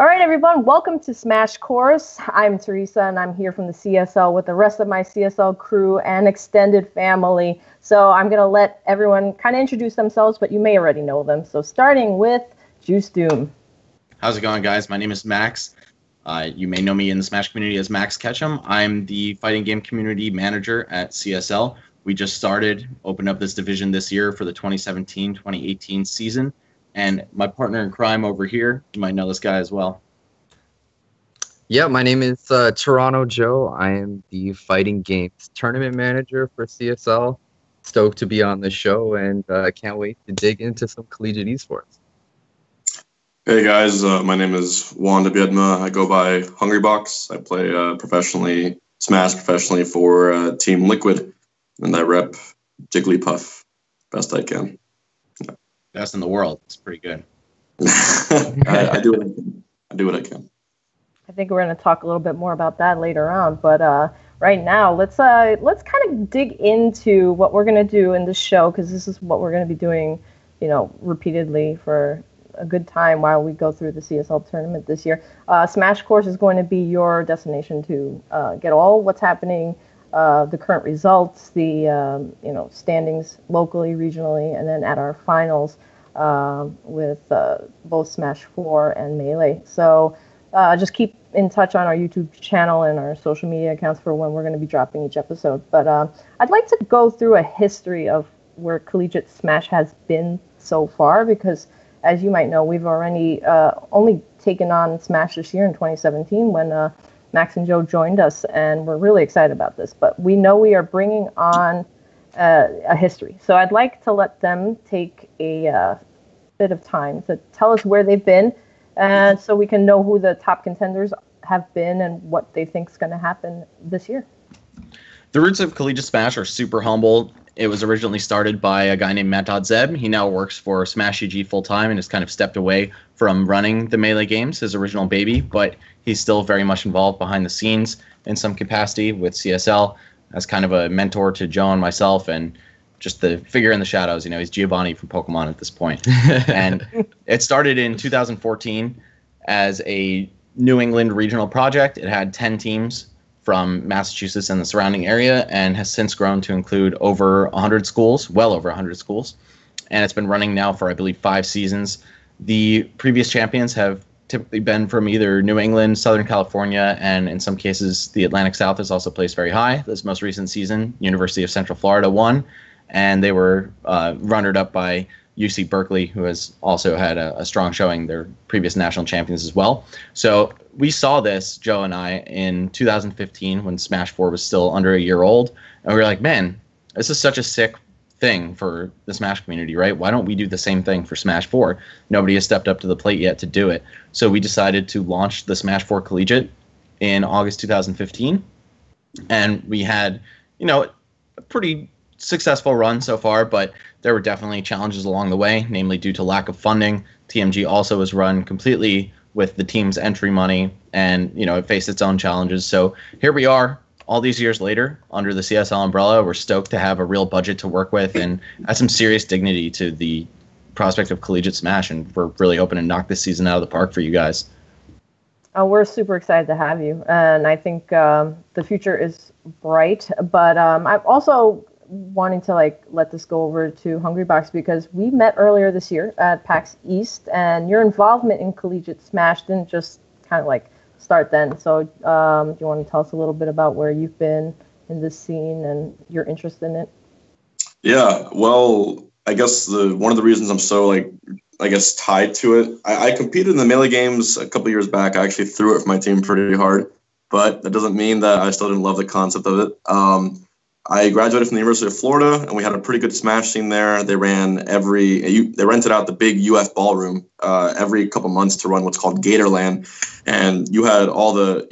All right, everyone, welcome to Smash Course. I'm Theresa, and I'm here from the CSL with the rest of my CSL crew and extended family. So I'm going to let everyone kind of introduce themselves, but you may already know them. So starting with Juice Doom. How's it going, guys? My name is Max. You may know me in the Smash community as Max Ketchum. I'm the fighting game community manager at CSL. We just opened up this division this year for the 2017-2018 season. And my partner in crime over here, you might know this guy as well. Yeah, my name is Toronto Joe. I am the fighting games tournament manager for CSL. Stoked to be on the show, and can't wait to dig into some collegiate esports. Hey guys, my name is Wanda Biedma. I go by Hungrybox. I play Smash professionally for Team Liquid, and I rep Jigglypuff best I can. Yeah. Best in the world. It's pretty good. I do what I can. I think we're going to talk a little bit more about that later on, but right now let's kind of dig into what we're going to do in this show, because this is what we're going to be doing, repeatedly for a good time while we go through the CSL tournament this year. Smash Course is going to be your destination to get all what's happening, the current results, the standings locally, regionally, and then at our finals with both Smash 4 and Melee. So just keep in touch on our YouTube channel and our social media accounts for when we're going to be dropping each episode. But I'd like to go through a history of where collegiate Smash has been so far, because as you might know, we've already only taken on Smash this year in 2017 when Max and Joe joined us, and we're really excited about this. But we know we are bringing on a history. So I'd like to let them take a bit of time to tell us where they've been, and so we can know who the top contenders have been and what they think is going to happen this year. The roots of collegiate Smash are super humble. It was originally started by a guy named Matt Zeb. He now works for Smash UG full-time and has kind of stepped away from running the Melee games, his original baby, but he's still very much involved behind the scenes in some capacity with CSL as kind of a mentor to Joe and myself, and just the figure in the shadows. He's Giovanni from Pokemon at this point. And it started in 2014 as a New England regional project. It had 10 teams from Massachusetts and the surrounding area, and has since grown to include over 100 schools, well over 100 schools. And it's been running now for, I believe, 5 seasons. The previous champions have typically been from either New England, Southern California, and in some cases, the Atlantic South has also placed very high. This most recent season, University of Central Florida won, and they were runnered up by UC Berkeley, who has also had a strong showing. They're previous national champions as well. So we saw this, Joe and I, in 2015 when Smash 4 was still under a year old. And we were like, man, this is such a sick thing for the Smash community, right? Why don't we do the same thing for Smash 4? Nobody has stepped up to the plate yet to do it. So we decided to launch the Smash 4 Collegiate in August 2015. And we had, a pretty successful run so far, but there were definitely challenges along the way, namely due to lack of funding. TMG also was run completely with the team's entry money, and it faced its own challenges. So here we are, all these years later, under the CSL umbrella. We're stoked to have a real budget to work with and add some serious dignity to the prospect of collegiate Smash, and we're really hoping to knock this season out of the park for you guys. We're super excited to have you, and I think the future is bright. But I'm also wanting to let this go over to Hungrybox, because we met earlier this year at PAX East, and your involvement in collegiate Smash didn't just kind of start then. So do you want to tell us a little bit about where you've been in this scene and your interest in it? Yeah, well, I guess one of the reasons I'm so tied to it, I competed in the Melee games a couple years back. I actually threw it for my team pretty hard, but that doesn't mean that I still didn't love the concept of it. I graduated from the University of Florida, and we had a pretty good Smash scene there. They rented out the big UF ballroom every couple months to run what's called Gatorland, and you had all the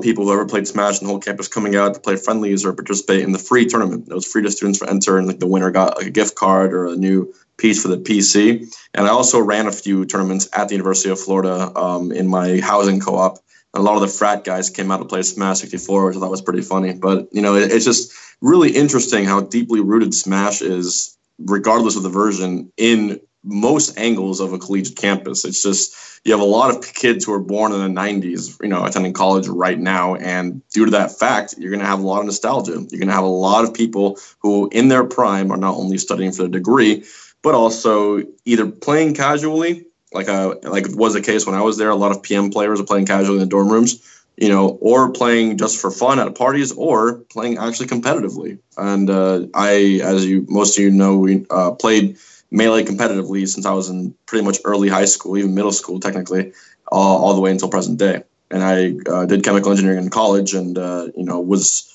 people who ever played Smash in the whole campus coming out to play friendlies or participate in the free tournament. It was free to students to enter, and the winner got a gift card or a new piece for the PC. And I also ran a few tournaments at the University of Florida in my housing co-op. A lot of the frat guys came out to play Smash 64, which I thought was pretty funny. But, it's just really interesting how deeply rooted Smash is, regardless of the version, in most angles of a collegiate campus. It's just, you have a lot of kids who are born in the 90s, attending college right now. And due to that fact, you're going to have a lot of nostalgia. You're going to have a lot of people who in their prime are not only studying for a degree, but also either playing casually, like was the case when I was there. A lot of PM players are playing casually in the dorm rooms, or playing just for fun at parties, or playing actually competitively. And most of you know, we played Melee competitively since I was in pretty much early high school, even middle school, technically, all the way until present day. And I did chemical engineering in college, and was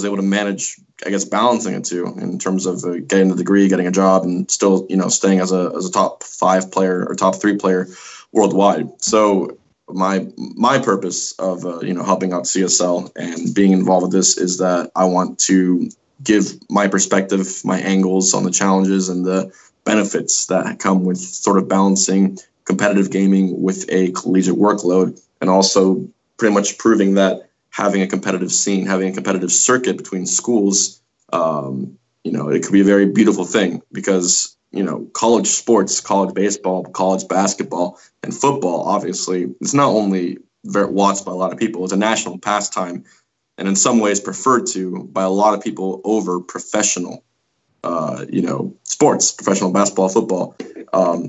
able to manage, I guess, balancing it too, in terms of getting the degree, getting a job, and still, staying as a top 5 player or top 3 player worldwide. So my purpose of helping out CSL and being involved with this is that I want to give my perspective, my angles on the challenges and the benefits that come with sort of balancing competitive gaming with a collegiate workload, and also pretty much proving that having a competitive scene, having a competitive circuit between schools, it could be a very beautiful thing, because, college sports, college baseball, college basketball, and football, obviously, it's not only watched by a lot of people, it's a national pastime, and in some ways preferred to by a lot of people over professional, sports, professional basketball, football.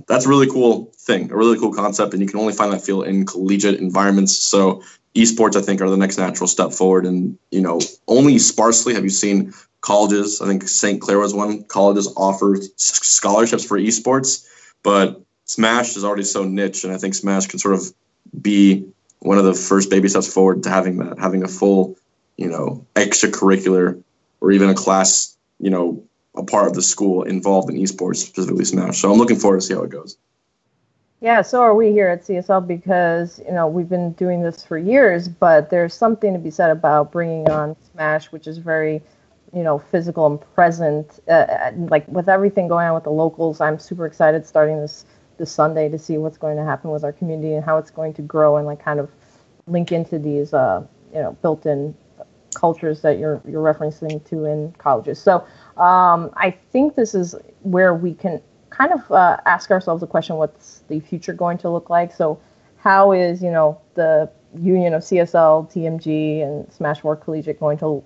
That's a really cool thing, a really cool concept, and you can only find that feel in collegiate environments. So esports, I think, are the next natural step forward. And, only sparsely have you seen colleges, I think St. Clair was one, colleges offer scholarships for esports, but Smash is already so niche, and I think Smash can sort of be one of the first baby steps forward to having that, having a full, extracurricular or even a class, a part of the school involved in esports, specifically Smash. So I'm looking forward to see how it goes. Yeah, so are we here at CSL, because, we've been doing this for years, but there's something to be said about bringing on Smash, which is very, physical and present. Like with everything going on with the locals, I'm super excited starting this Sunday to see what's going to happen with our community and how it's going to grow and kind of link into these, built-in cultures that you're referencing to in colleges. So I think this is where we can kind of ask ourselves the question, what's the future going to look like? So how is, the union of CSL, TMG, and Smash 4 Collegiate going to,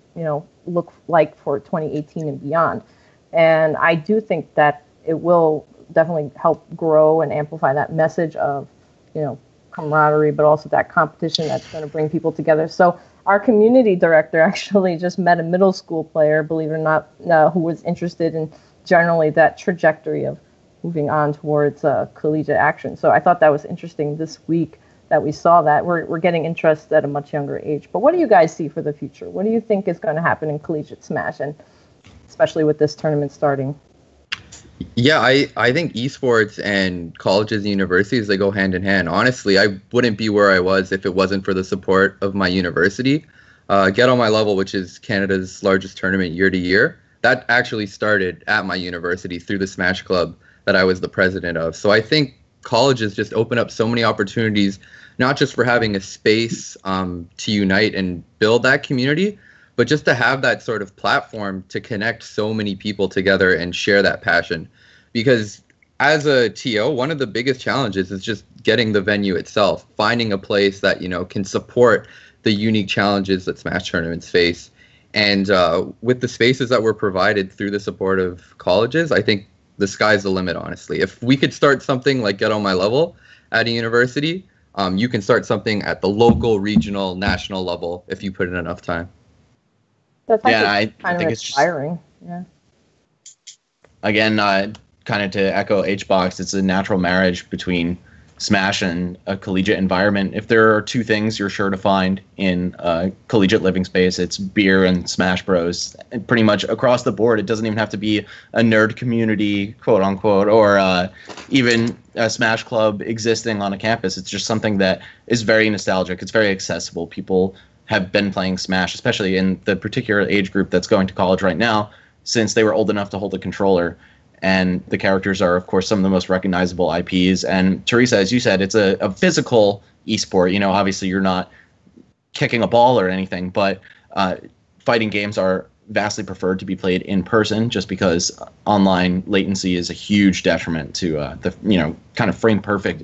look like for 2018 and beyond? And I do think that it will definitely help grow and amplify that message of, camaraderie, but also that competition that's going to bring people together. So our community director actually just met a middle school player, believe it or not, who was interested in generally that trajectory of moving on towards collegiate action. So I thought that was interesting this week that we saw that. We're getting interest at a much younger age. But what do you guys see for the future? What do you think is going to happen in collegiate Smash, and especially with this tournament starting? Yeah, I think esports and colleges and universities, they go hand in hand. Honestly, I wouldn't be where I was if it wasn't for the support of my university. Get On My Level, which is Canada's largest tournament year to year, that actually started at my university through the Smash Club that I was the president of. So I think colleges just open up so many opportunities, not just for having a space to unite and build that community, but just to have that sort of platform to connect so many people together and share that passion. Because as a TO, one of the biggest challenges is just getting the venue itself, finding a place that, can support the unique challenges that Smash tournaments face. And with the spaces that were provided through the support of colleges, I think the sky's the limit, honestly. If we could start something like Get On My Level at a university, you can start something at the local, regional, national level if you put in enough time. That's I think it's inspiring. Yeah. Again, kind of to echo HBox, it's a natural marriage between Smash and a collegiate environment. If there are two things you're sure to find in a collegiate living space, it's beer and Smash Bros. And pretty much across the board. It doesn't even have to be a nerd community, quote unquote, or even a Smash club existing on a campus. It's just something that is very nostalgic. It's very accessible. People have been playing Smash, especially in the particular age group that's going to college right now, since they were old enough to hold a controller. And the characters are, of course, some of the most recognizable IPs. And Theresa, as you said, it's a physical esport. Obviously you're not kicking a ball or anything, but fighting games are vastly preferred to be played in person, just because online latency is a huge detriment to the kind of frame perfect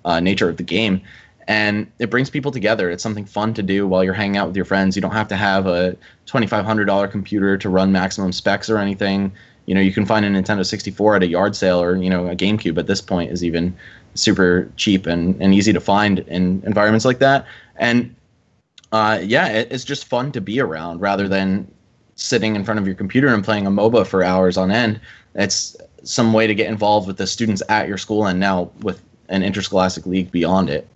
nature of the game. And it brings people together. It's something fun to do while you're hanging out with your friends. You don't have to have a $2,500 computer to run maximum specs or anything. You can find a Nintendo 64 at a yard sale, or, a GameCube at this point is even super cheap and easy to find in environments like that. And it's just fun to be around rather than sitting in front of your computer and playing a MOBA for hours on end. It's some way to get involved with the students at your school and now with an interscholastic league beyond it.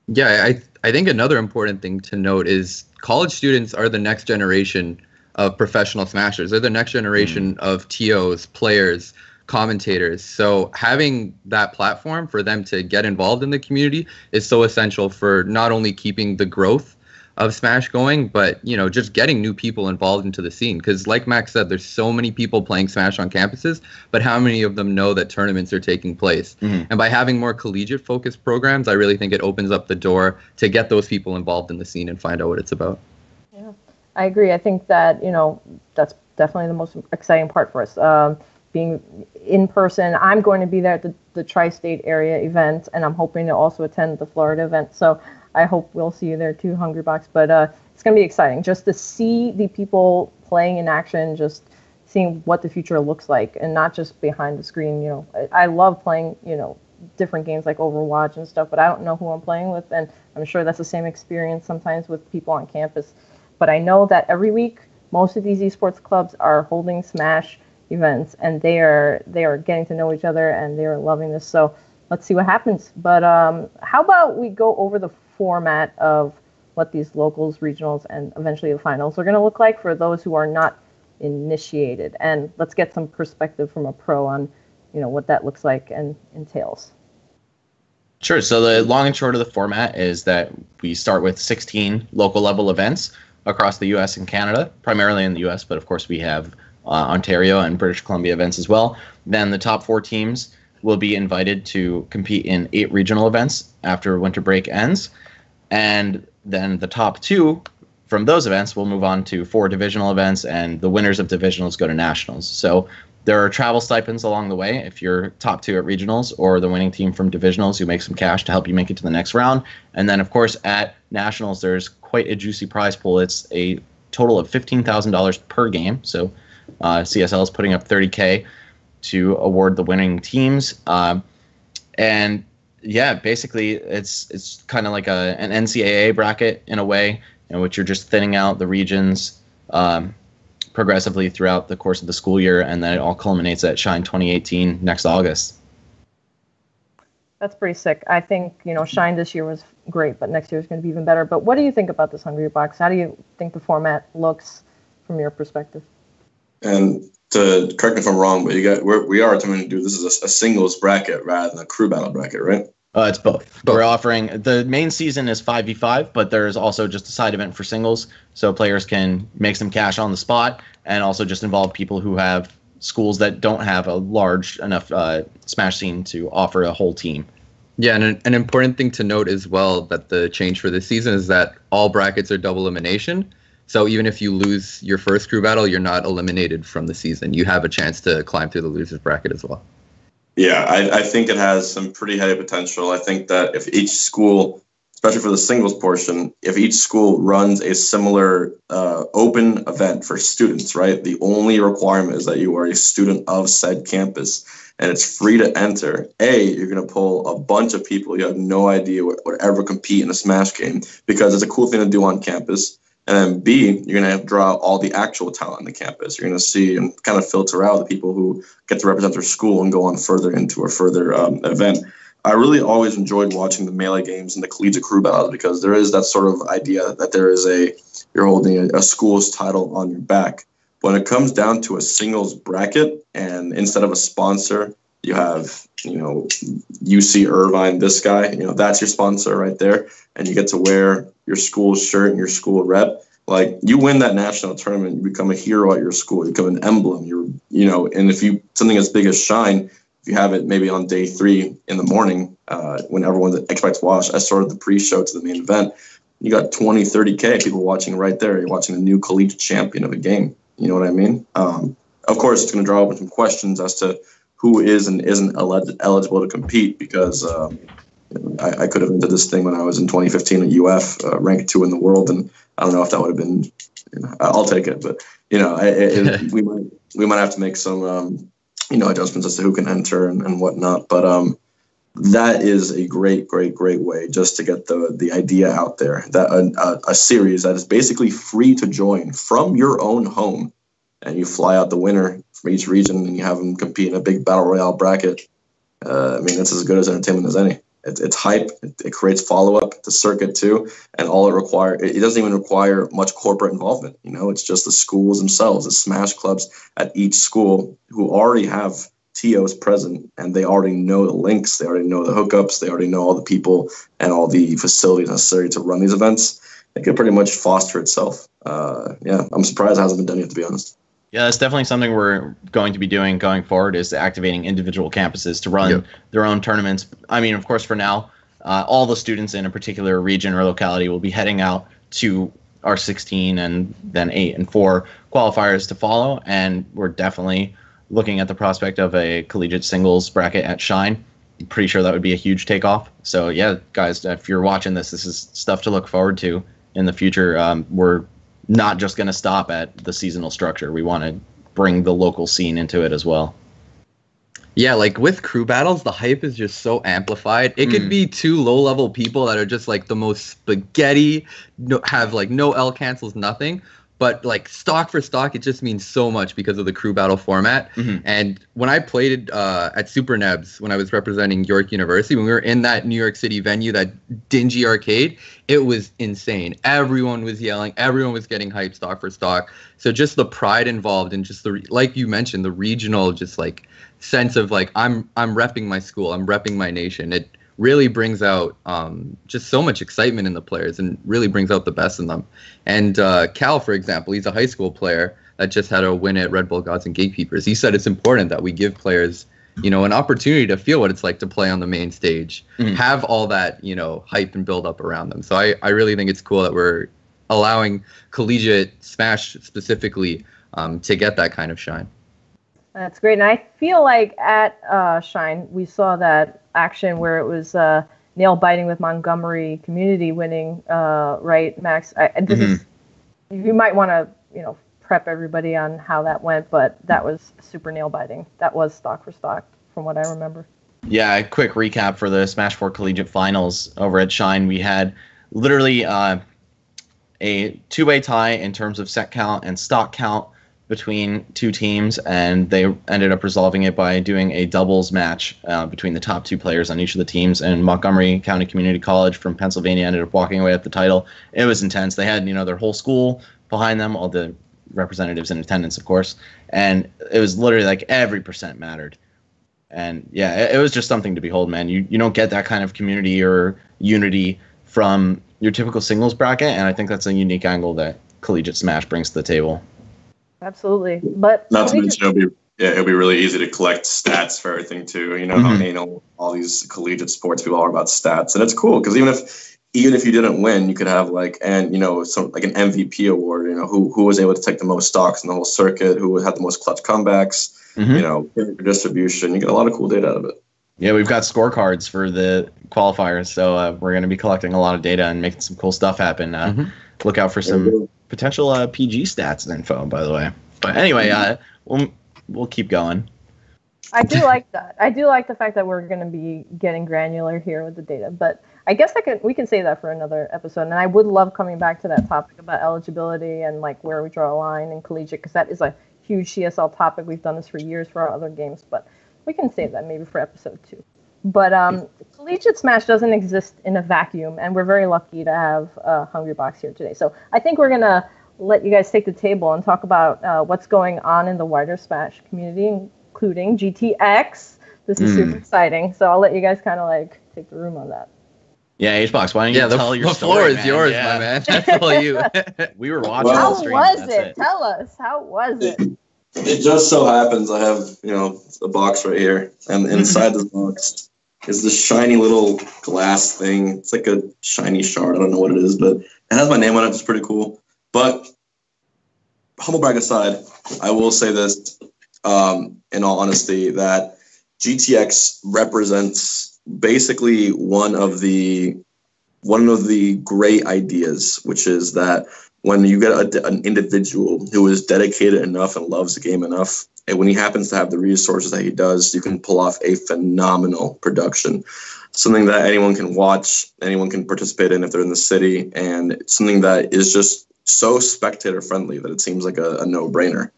Yeah, I think another important thing to note is college students are the next generation of professional smashers. They're the next generation of TOs, players, commentators. So having that platform for them to get involved in the community is so essential for not only keeping the growth of Smash going, but just getting new people involved into the scene. Because like Max said, there's so many people playing Smash on campuses, but how many of them know that tournaments are taking place? And by having more collegiate focused programs, I really think it opens up the door to get those people involved in the scene and find out what it's about. Yeah, I agree. I think that that's definitely the most exciting part for us. Being in person, I'm going to be there at the tri-state area event, and I'm hoping to also attend the Florida event. So I hope we'll see you there too, Hungrybox. But it's going to be exciting just to see the people playing in action, just seeing what the future looks like, and not just behind the screen. I love playing, different games like Overwatch and stuff, but I don't know who I'm playing with, and I'm sure that's the same experience sometimes with people on campus. But I know that every week, most of these esports clubs are holding Smash events, and they are getting to know each other, and they are loving this. So let's see what happens. But how about we go over the format of what these locals, regionals, and eventually the finals are going to look like for those who are not initiated. And let's get some perspective from a pro on, what that looks like and entails. Sure. So the long and short of the format is that we start with 16 local level events across the U.S. and Canada, primarily in the U.S., but of course we have Ontario and British Columbia events as well. Then the top 4 teams will be invited to compete in 8 regional events after winter break ends. And then the top 2 from those events will move on to 4 divisional events, and the winners of divisionals go to nationals. So there are travel stipends along the way if you're top 2 at regionals, or the winning team from divisionals who make some cash to help you make it to the next round. And then, of course, at nationals, there's quite a juicy prize pool. It's a total of $15,000 per game. So CSL is putting up $30K to award the winning teams. And yeah, basically it's kind of like an NCAA bracket in a way, in which you're just thinning out the regions progressively throughout the course of the school year, and then it all culminates at Shine 2018 next August. That's pretty sick. I think, Shine this year was great, but next year is going to be even better. But what do you think about this Hungrybox? How do you think the format looks from your perspective? And to correct me if I'm wrong, but we are attempting to do this as a singles bracket rather than a crew battle bracket, right? It's both. We're offering, the main season is 5v5, but there's also just a side event for singles, so players can make some cash on the spot, and also just involve people who have schools that don't have a large enough Smash scene to offer a whole team. Yeah, and an important thing to note as well, that the change for this season is that all brackets are double elimination. So even if you lose your first crew battle, you're not eliminated from the season. You have a chance to climb through the losers bracket as well. Yeah, I think it has some pretty heavy potential. I think that if each school, especially for the singles portion, if each school runs a similar open event for students, right? The only requirement is that you are a student of said campus, and it's free to enter. You're going to pull a bunch of people you have no idea would ever compete in a Smash game, because it's a cool thing to do on campus. And then B, you're going to draw all the actual talent on the campus. You're going to see and kind of filter out the people who get to represent their school and go on further into a further event. I really always enjoyed watching the Melee games and the collegiate crew battles, because there is that sort of idea that you're holding a school's title on your back. When it comes down to a singles bracket, and instead of a sponsor, you have, UC Irvine, this guy, that's your sponsor right there. And you get to wear your school's shirt and your school rep. Like, you win that national tournament, you become a hero at your school, you become an emblem. And if something as big as Shine, if you have it maybe on day 3 in the morning, when everyone's expects to watch, as sort of the pre-show to the main event, you got 20, 30K people watching right there. You're watching a new collegiate champion of a game. You know what I mean? Of course, it's going to draw up some questions as to who is and isn't eligible to compete, because I could have entered this thing when I was in 2015 at UF, ranked 2 in the world, and I don't know if that would have been. I'll take it, but we might have to make some adjustments as to who can enter and whatnot. But that is a great way just to get the idea out there that a series that is basically free to join from your own home, and you fly out the winner from each region and you have them compete in a big battle royale bracket. I mean, it's as good as entertainment as any. It's hype. It creates follow-up. The circuit too, and all it doesn't even require much corporate involvement. It's just the schools themselves, the Smash clubs at each school who already have TOs present, and they already know the links, they already know the hookups, they already know all the people and all the facilities necessary to run these events. It could pretty much foster itself. I'm surprised it hasn't been done yet, to be honest. Yeah, that's definitely something we're going to be doing going forward, is activating individual campuses to run their own tournaments. I mean, of course, for now, all the students in a particular region or locality will be heading out to our 16 and then 8 and 4 qualifiers to follow, and we're definitely looking at the prospect of a collegiate singles bracket at Shine. I'm pretty sure that would be a huge takeoff. So yeah, guys, if you're watching this is stuff to look forward to in the future. We're not just going to stop at the seasonal structure. We want to bring the local scene into it as well. Yeah, like with crew battles, the hype is just so amplified. It could be 2 low-level people that are just like the most spaghetti, have like no L cancels, nothing. But like stock for stock, it just means so much because of the crew battle format. And when I played at Super Nebs, when I was representing York University, when we were in that New York City venue, that dingy arcade, it was insane. Everyone was yelling. Everyone was getting hyped stock for stock. So just the pride involved and just like you mentioned, the regional just like sense of like, I'm repping my school. I'm repping my nation. It really brings out just so much excitement in the players and really brings out the best in them. And Cal, for example, he's a high school player that just had a win at Red Bull Gods and Gatekeepers. He said it's important that we give players, an opportunity to feel what it's like to play on the main stage, have all that, hype and build up around them. So I really think it's cool that we're allowing collegiate Smash specifically to get that kind of shine. That's great. And I feel like at Shine, we saw that action where it was nail biting with Montgomery community winning, right, Max? You might want to, prep everybody on how that went, but that was super nail biting. That was stock for stock from what I remember. Yeah, a quick recap for the Smash 4 Collegiate Finals over at Shine. We had literally a 2-way tie in terms of set count and stock count between 2 teams, and they ended up resolving it by doing a doubles match between the top 2 players on each of the teams, and Montgomery County Community College from Pennsylvania ended up walking away with the title. It was intense. They had, their whole school behind them, all the representatives in attendance, of course, and it was literally like every percent mattered. And yeah, it was just something to behold, man. You don't get that kind of community or unity from your typical singles bracket, and I think that's a unique angle that Collegiate Smash brings to the table. Absolutely, but not to mention it'll be really easy to collect stats for everything too. How anal all these collegiate sports people are about stats, and it's cool because even if you didn't win, you could have some like an MVP award. Who was able to take the most stocks in the whole circuit, who had the most clutch comebacks. Distribution. You get a lot of cool data out of it. Yeah, we've got scorecards for the qualifiers, so we're going to be collecting a lot of data and making some cool stuff happen. Look out for some potential PG stats and info, by the way. But anyway, we'll keep going. I do like that. I do like the fact that we're going to be getting granular here with the data, but I guess we can save that for another episode. And I would love coming back to that topic about eligibility and like where we draw a line in collegiate, because that is a huge CSL topic. We've done this for years for our other games, but we can save that maybe for episode 2. But Collegiate Smash doesn't exist in a vacuum, and we're very lucky to have Hungrybox here today. So I think we're going to let you guys take the table and talk about what's going on in the wider Smash community, including GTX. This is super exciting. So I'll let you guys kind of like take the room on that. Yeah, HBox, why don't you tell your story? The floor is yours, my man. That's all you. We were watching the stream. How was it? Tell us. How was it? It just so happens I have, a box right here, and inside this box is this shiny little glass thing. It's like a shiny shard. I don't know what it is, but it has my name on it. It's pretty cool. But humble brag aside, I will say this, in all honesty, that GTX represents basically one of the great ideas, which is that when you get an individual who is dedicated enough and loves the game enough, and when he happens to have the resources that he does, you can pull off a phenomenal production. Something that anyone can watch, anyone can participate in if they're in the city, and it's something that is just so spectator friendly that it seems like a no-brainer.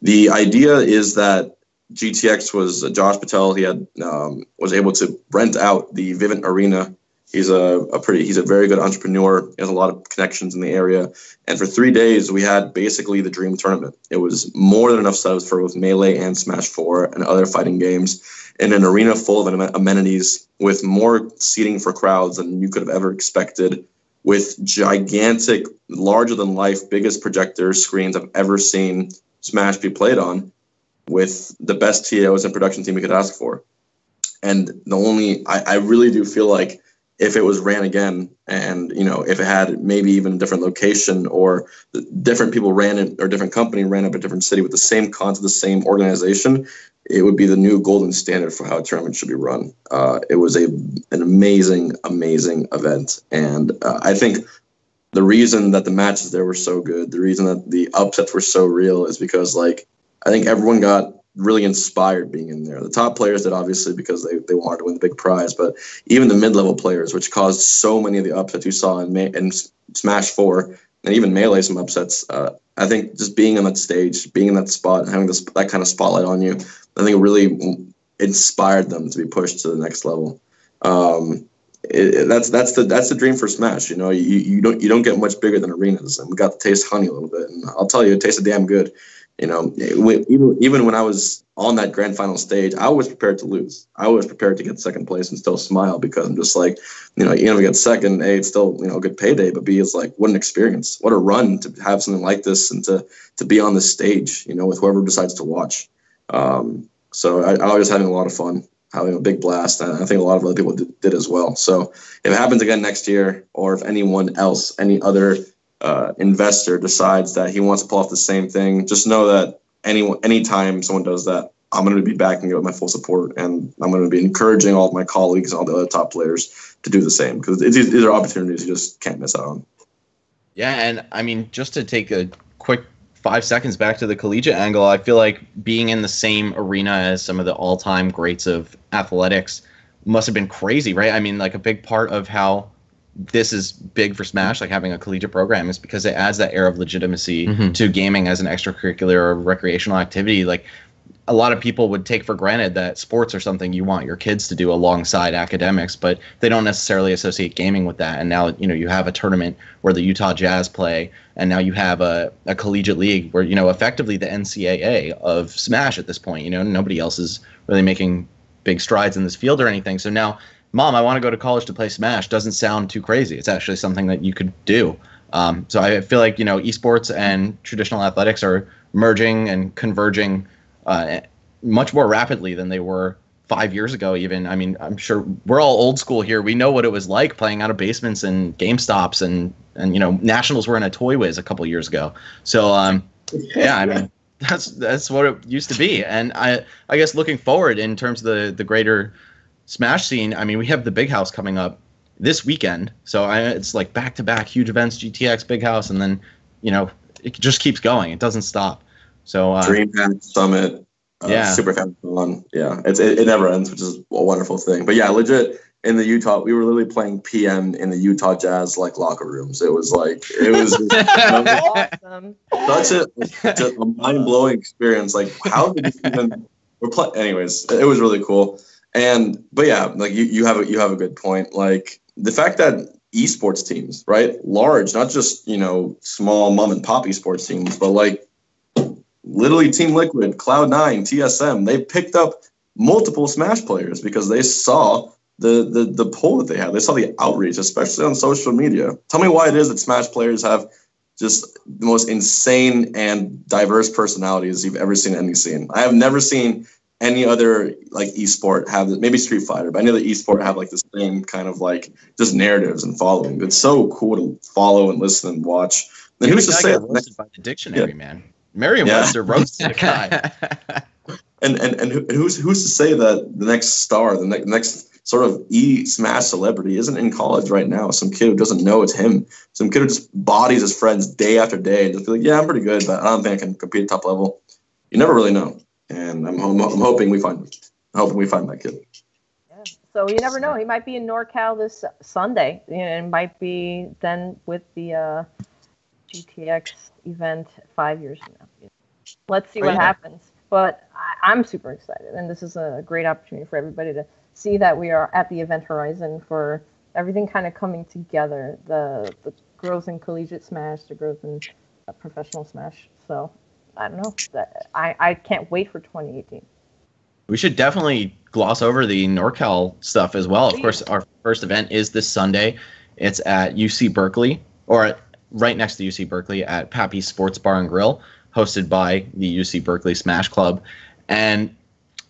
The idea is that GTX was Josh Patel. He had was able to rent out the Vivint Arena. He's a very good entrepreneur. He has a lot of connections in the area. And for 3 days, we had basically the dream tournament. It was more than enough setups for both Melee and Smash 4 and other fighting games in an arena full of amenities with more seating for crowds than you could have ever expected, with gigantic, larger-than-life, biggest projector screens I've ever seen Smash be played on, with the best TOs and production team we could ask for. And I really do feel like if it was ran again, and if it had maybe even a different location, or different people ran it, or different company ran up a different city with the same concept, the same organization, it would be the new golden standard for how a tournament should be run. It was an amazing, amazing event, and I think the reason that the matches there were so good, the reason that the upsets were so real, is because I think everyone got really inspired being in there. The top players did, obviously, because they wanted to win the big prize, but even the mid-level players, which caused so many of the upsets you saw in Smash 4, and even Melee some upsets, I think just being on that stage, being in that spot, and having that kind of spotlight on you, I think it really inspired them to be pushed to the next level. That's the dream for Smash. You don't get much bigger than arenas, and we got to taste honey a little bit, and I'll tell you, it tasted damn good. Even when I was on that grand final stage, I was prepared to lose. I was prepared to get second place and still smile, because I'm just like, we get second, A, it's still, a good payday, but B, it's like, what an experience, what a run to have something like this, and to be on this stage, with whoever decides to watch. So I was having a lot of fun, having a big blast, and I think a lot of other people did as well. So if it happens again next year, or if anyone else, any other investor decides that he wants to pull off the same thing, just know that anytime someone does that, I'm going to be backing it with my full support, and I'm going to be encouraging all of my colleagues and all the other top players to do the same, because these are opportunities you just can't miss out on. Yeah, and I mean, just to take a quick 5 seconds back to the collegiate angle, I feel like being in the same arena as some of the all-time greats of athletics must have been crazy, right? I mean, a big part of how this is big for Smash, having a collegiate program, is because it adds that air of legitimacy to gaming as an extracurricular or recreational activity. A lot of people would take for granted that sports are something you want your kids to do alongside academics, but they don't necessarily associate gaming with that. And now, you have a tournament where the Utah Jazz play, and now you have a collegiate league where, effectively the NCAA of Smash at this point. Nobody else is really making big strides in this field or anything. So now, Mom, I want to go to college to play Smash doesn't sound too crazy. It's actually something that you could do. So I feel like, esports and traditional athletics are merging and converging much more rapidly than they were 5 years ago even. I mean, I'm sure we're all old school here. We know what it was like playing out of basements and GameStops and Nationals were in a Toy Wiz a couple years ago. So, yeah, I mean, that's what it used to be. And I guess looking forward in terms of the greater Smash scene, I mean, we have the Big House coming up this weekend. So it's back-to-back huge events, GTX, Big House, and then, it just keeps going. It doesn't stop. So DreamHack Summit, Super Fun. Yeah, it never ends, which is a wonderful thing. But yeah, legit, in the Utah, we were literally playing PM in the Utah Jazz locker rooms. It was Awesome. such a mind-blowing experience. How did you even anyways, it was really cool. But yeah, you have a good point. The fact that esports teams, right, large, not just small mom and pop esports teams, but literally Team Liquid, Cloud9, TSM, they picked up multiple Smash players because they saw the pull that they had. They saw the outreach, especially on social media. Tell me why it is that Smash players have just the most insane and diverse personalities you've ever seen in any scene. I have never seen any other esport have, maybe Street Fighter, but any other esport have the same kind of just narratives and following. It's so cool to follow and listen and watch. And who's to say roasted by the dictionary, man? Merriam-Webster roasted the guy. and who's to say that the next star, the next sort of e-Smash celebrity isn't in college right now. Some kid who doesn't know it's him. Some kid who just bodies his friends day after day and just be like, yeah, I'm pretty good, but I don't think I can compete at top level. You never really know. And I'm hoping we find that kid. Yeah. So you never know. He might be in NorCal this Sunday, and might be then with the GTX event 5 years from now. Let's see what happens. But I'm super excited, and this is a great opportunity for everybody to see that we are at the event horizon for everything kind of coming together. The growth in collegiate Smash, the growth in professional Smash. So I don't know. I can't wait for 2018. We should definitely gloss over the NorCal stuff as well. Please. Of course, our first event is this Sunday. It's at UC Berkeley, or right next to UC Berkeley at Pappy's Sports Bar and Grill, hosted by the UC Berkeley Smash Club. And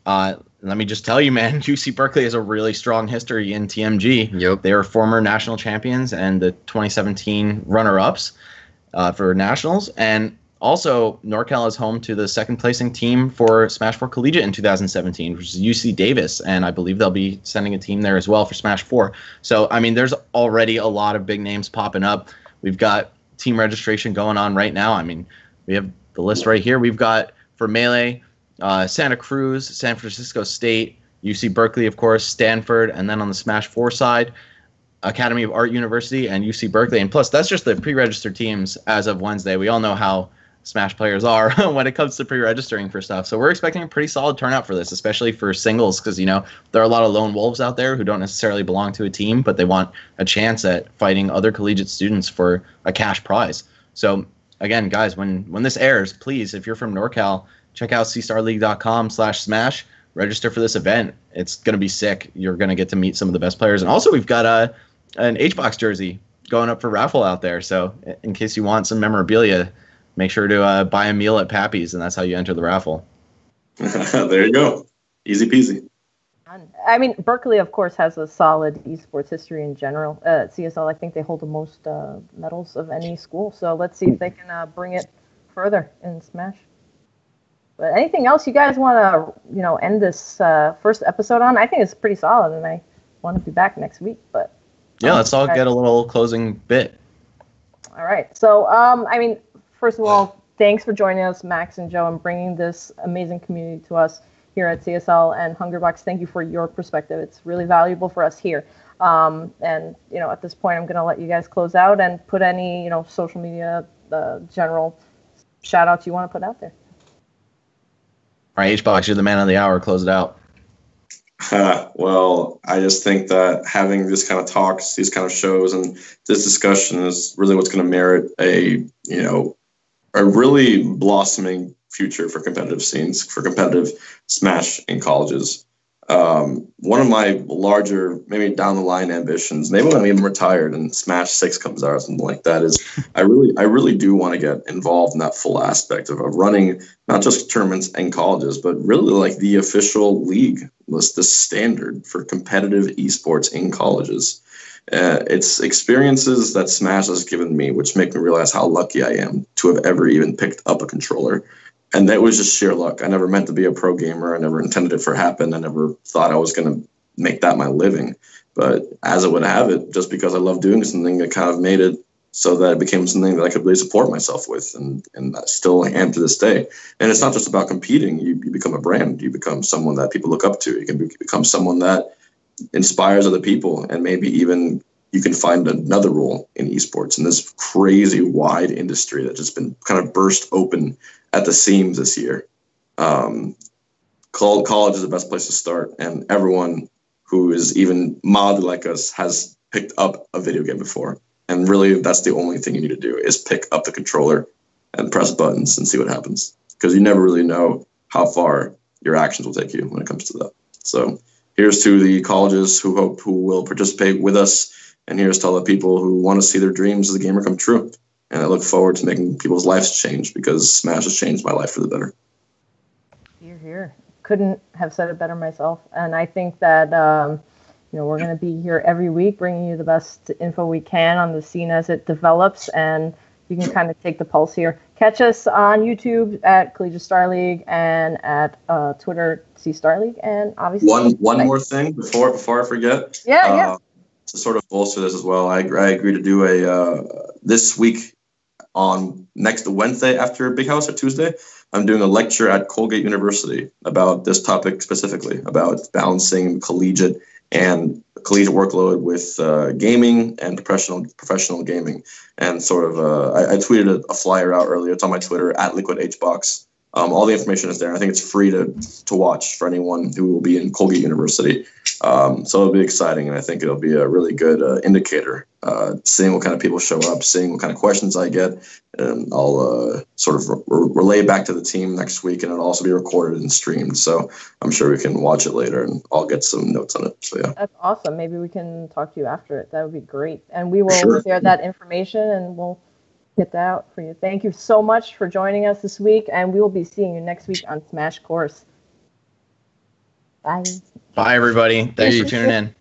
let me just tell you, man, UC Berkeley has a really strong history in TMG. Yep. They were former national champions and the 2017 runner-ups for nationals. And also, NorCal is home to the second placing team for Smash 4 Collegiate in 2017, which is UC Davis. And I believe they'll be sending a team there as well for Smash 4. So, I mean, there's already a lot of big names popping up. We've got team registration going on right now. I mean, we have the list right here. We've got for Melee, Santa Cruz, San Francisco State, UC Berkeley, of course, Stanford, and then on the Smash 4 side, Academy of Art University and UC Berkeley. And plus, that's just the pre-registered teams as of Wednesday. We all know how Smash players are when it comes to pre-registering for stuff. So we're expecting a pretty solid turnout for this, especially for singles, because, you know, there are a lot of lone wolves out there who don't necessarily belong to a team, but they want a chance at fighting other collegiate students for a cash prize. So again, guys, when this airs, please, if you're from NorCal, check out cstarleague.com/smash. Register for this event. It's going to be sick. You're going to get to meet some of the best players. And also, we've got an Hbox jersey going up for raffle out there. So in case you want some memorabilia, make sure to buy a meal at Pappy's, and that's how you enter the raffle. There you go. Easy peasy. I mean, Berkeley, of course, has a solid esports history in general. At CSL, I think they hold the most medals of any school. So let's see if they can bring it further in Smash. But anything else you guys want to, end this first episode on? I think it's pretty solid, and I want to be back next week. But yeah, let's all get a little closing bit. All right. So, I mean, first of all, thanks for joining us, Max and Joe, and bringing this amazing community to us here at CSL and Hungrybox. Thank you for your perspective. It's really valuable for us here. And, at this point, I'm going to let you guys close out and put any, social media, general shout outs you want to put out there. All right, Hbox, you're the man of the hour. Close it out. Well, I just think that having this kind of talks, these kind of shows, and this discussion is really what's going to merit a really blossoming future for competitive scenes, for competitive Smash in colleges. One of my larger, maybe down the line ambitions, maybe when I'm even retired and Smash 6 comes out or something like that, is I really do want to get involved in that full aspect of running not just tournaments in colleges, but really like the official league, the standard for competitive esports in colleges. It's experiences that Smash has given me, which make me realize how lucky I am to have ever even picked up a controller. And that was just sheer luck. I never meant to be a pro gamer. I never intended it for happen. I never thought I was going to make that my living. But as it would have it, just because I love doing something, it kind of made it so that it became something that I could really support myself with, and I still am to this day. And it's not just about competing. You become a brand. You become someone that people look up to. You can become someone that inspires other people, and maybe even you can find another role in esports in this crazy wide industry that's just been kind of burst open at the seams this year. College is the best place to start, and everyone who is even mildly like us has picked up a video game before. And really, that's the only thing you need to do is pick up the controller and press buttons and see what happens, because you never really know how far your actions will take you when it comes to that. So here's to the colleges who will participate with us, and here's to all the people who want to see their dreams as a gamer come true. And I look forward to making people's lives change, because Smash has changed my life for the better. You're here. Couldn't have said it better myself. And I think that, we're going to be here every week bringing you the best info we can on the scene as it develops. And you can kind of take the pulse here. Catch us on YouTube at Collegiate Star League and at Twitter C Star League, and obviously one more thing before I forget. Yeah. To sort of bolster this as well, I agree to do a this week on next Wednesday after Big House or Tuesday. I'm doing a lecture at Colgate University about this topic specifically, about balancing collegiate workload with gaming and professional gaming. And sort of, I tweeted a flyer out earlier. It's on my Twitter at LiquidHbox. All the information is there. I think it's free to watch for anyone who will be in Colgate University. So it'll be exciting, and I think it'll be a really good indicator, seeing what kind of people show up, seeing what kind of questions I get, and I'll sort of relay back to the team next week, and it'll also be recorded and streamed. So I'm sure we can watch it later, and I'll get some notes on it. So yeah, that's awesome. Maybe we can talk to you after it. That would be great, and we will share that information, and we'll get that out for you. Thank you so much for joining us this week, and we will be seeing you next week on Smash Course. Bye. Bye, everybody. Thanks for tuning in.